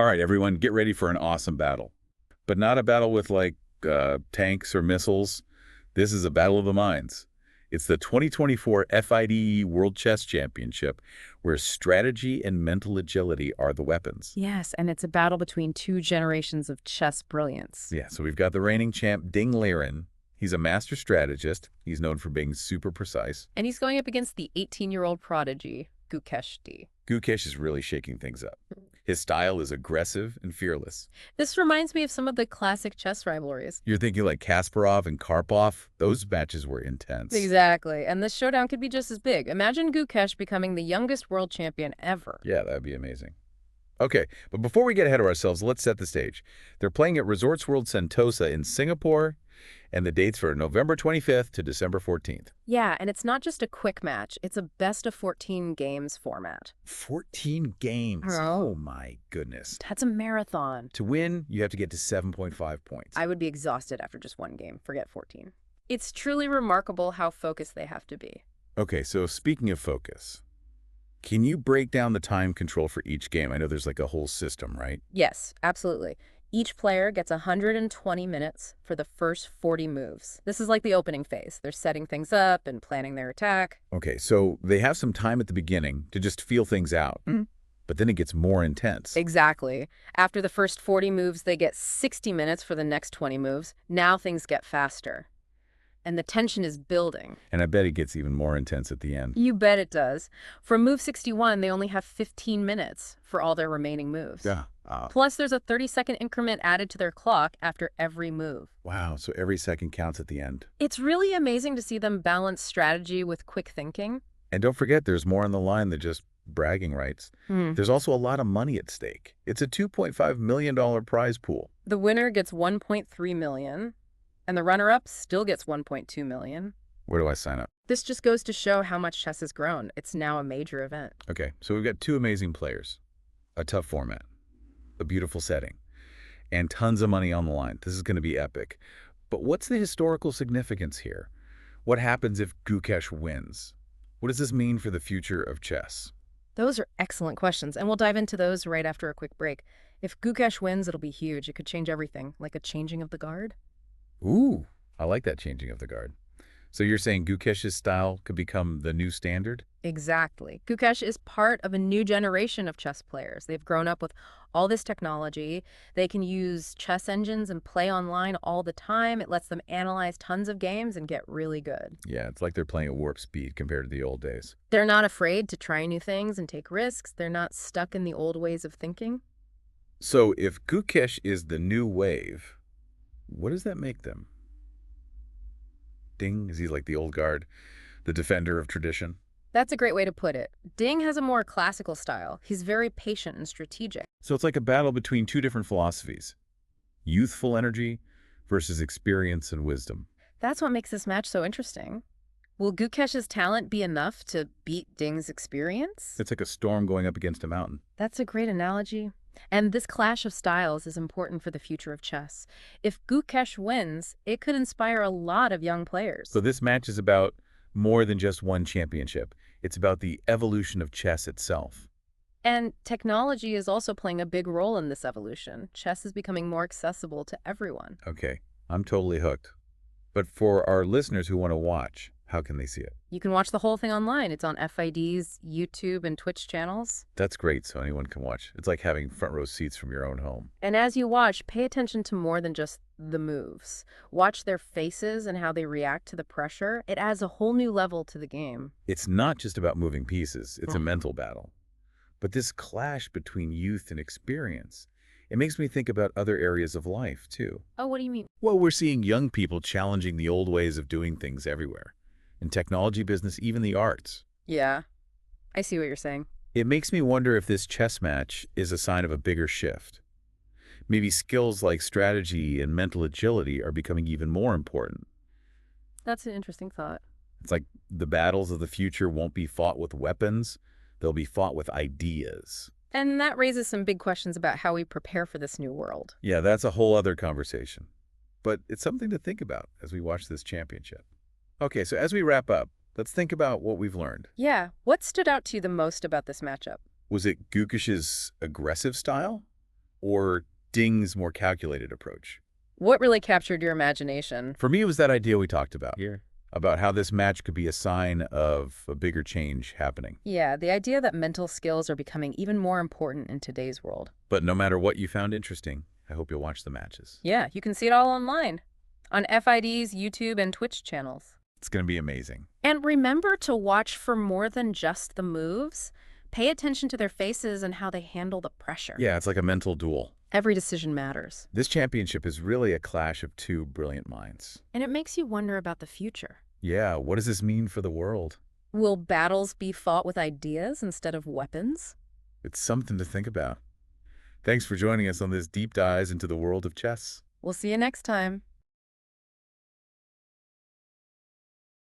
All right, everyone, get ready for an awesome battle. But not a battle with, like, tanks or missiles. This is a battle of the minds. It's the 2024 FIDE World Chess Championship, where strategy and mental agility are the weapons. Yes, and it's a battle between two generations of chess brilliance. Yeah, so we've got the reigning champ, Ding Liren. He's a master strategist. He's known for being super precise. And he's going up against the 18-year-old prodigy, Gukesh. Gukesh is really shaking things up. His style is aggressive and fearless. This reminds me of some of the classic chess rivalries. You're thinking like Kasparov and Karpov? Those matches were intense. Exactly, and this showdown could be just as big. Imagine Gukesh becoming the youngest world champion ever. Yeah, that'd be amazing. Okay, but before we get ahead of ourselves, let's set the stage. They're playing at Resorts World Sentosa in Singapore, and the dates for November 25th to December 14th. Yeah, and it's not just a quick match. It's a best-of-14 games format. 14 games. Oh, my goodness. That's a marathon. To win, you have to get to 7.5 points. I would be exhausted after just one game. Forget 14. It's truly remarkable how focused they have to be. Okay, so speaking of focus, can you break down the time control for each game? I know there's like a whole system, right? Yes, absolutely. Each player gets 120 minutes for the first 40 moves. This is like the opening phase. They're setting things up and planning their attack. Okay, so they have some time at the beginning to just feel things out, but then it gets more intense. Exactly. After the first 40 moves, they get 60 minutes for the next 20 moves. Now things get faster. And the tension is building. And I bet it gets even more intense at the end. You bet it does. For move 61, they only have 15 minutes for all their remaining moves. Yeah. Plus, there's a 30-second increment added to their clock after every move. Wow, so every second counts at the end. It's really amazing to see them balance strategy with quick thinking. And don't forget, there's more on the line than just bragging rights. There's also a lot of money at stake. It's a $2.5 million prize pool. The winner gets $1.3 million, and the runner-up still gets $1.2 million. Where do I sign up? This just goes to show how much chess has grown. It's now a major event. Okay, so we've got two amazing players, a tough format, a beautiful setting, and tons of money on the line. This is going to be epic. But what's the historical significance here? What happens if Gukesh wins? What does this mean for the future of chess? Those are excellent questions, and we'll dive into those right after a quick break. If Gukesh wins, it'll be huge. It could change everything, like a changing of the guard. Ooh, I like that changing of the guard. So you're saying Gukesh's style could become the new standard? Exactly. Gukesh is part of a new generation of chess players. They've grown up with all this technology. They can use chess engines and play online all the time. It lets them analyze tons of games and get really good. Yeah, it's like they're playing at warp speed compared to the old days. They're not afraid to try new things and take risks. They're not stuck in the old ways of thinking. So if Gukesh is the new wave, what does that make them? Ding, is he like the old guard, the defender of tradition? That's a great way to put it. Ding has a more classical style. He's very patient and strategic. So it's like a battle between two different philosophies. Youthful energy versus experience and wisdom. That's what makes this match so interesting. Will Gukesh's talent be enough to beat Ding's experience? It's like a storm going up against a mountain. That's a great analogy. And this clash of styles is important for the future of chess. If Gukesh wins, it could inspire a lot of young players. So this match is about more than just one championship. It's about the evolution of chess itself. And technology is also playing a big role in this evolution. Chess is becoming more accessible to everyone. Okay, I'm totally hooked. But for our listeners who want to watch, how can they see it? You can watch the whole thing online. It's on FID's YouTube and Twitch channels. That's great, so anyone can watch. It's like having front row seats from your own home. And as you watch, pay attention to more than just the moves. Watch their faces and how they react to the pressure. It adds a whole new level to the game. It's not just about moving pieces. It's a mental battle. But this clash between youth and experience, it makes me think about other areas of life, too. Oh, what do you mean? Well, we're seeing young people challenging the old ways of doing things everywhere. In technology business, even the arts. Yeah, I see what you're saying. It makes me wonder if this chess match is a sign of a bigger shift. Maybe skills like strategy and mental agility are becoming even more important. That's an interesting thought. It's like the battles of the future won't be fought with weapons, they'll be fought with ideas. And that raises some big questions about how we prepare for this new world. Yeah, that's a whole other conversation. But it's something to think about as we watch this championship. Okay, so as we wrap up, let's think about what we've learned. Yeah, what stood out to you the most about this matchup? Was it Gukesh's aggressive style? or Ding's more calculated approach? What really captured your imagination? For me, it was that idea we talked about here, about how this match could be a sign of a bigger change happening. Yeah, the idea that mental skills are becoming even more important in today's world. But no matter what you found interesting, I hope you'll watch the matches. Yeah, you can see it all online on FIDE's YouTube and Twitch channels. It's going to be amazing. And remember to watch for more than just the moves. Pay attention to their faces and how they handle the pressure. Yeah, it's like a mental duel. Every decision matters. This championship is really a clash of two brilliant minds. And it makes you wonder about the future. Yeah, what does this mean for the world? Will battles be fought with ideas instead of weapons? It's something to think about. Thanks for joining us on this deep dive into the world of chess. We'll see you next time.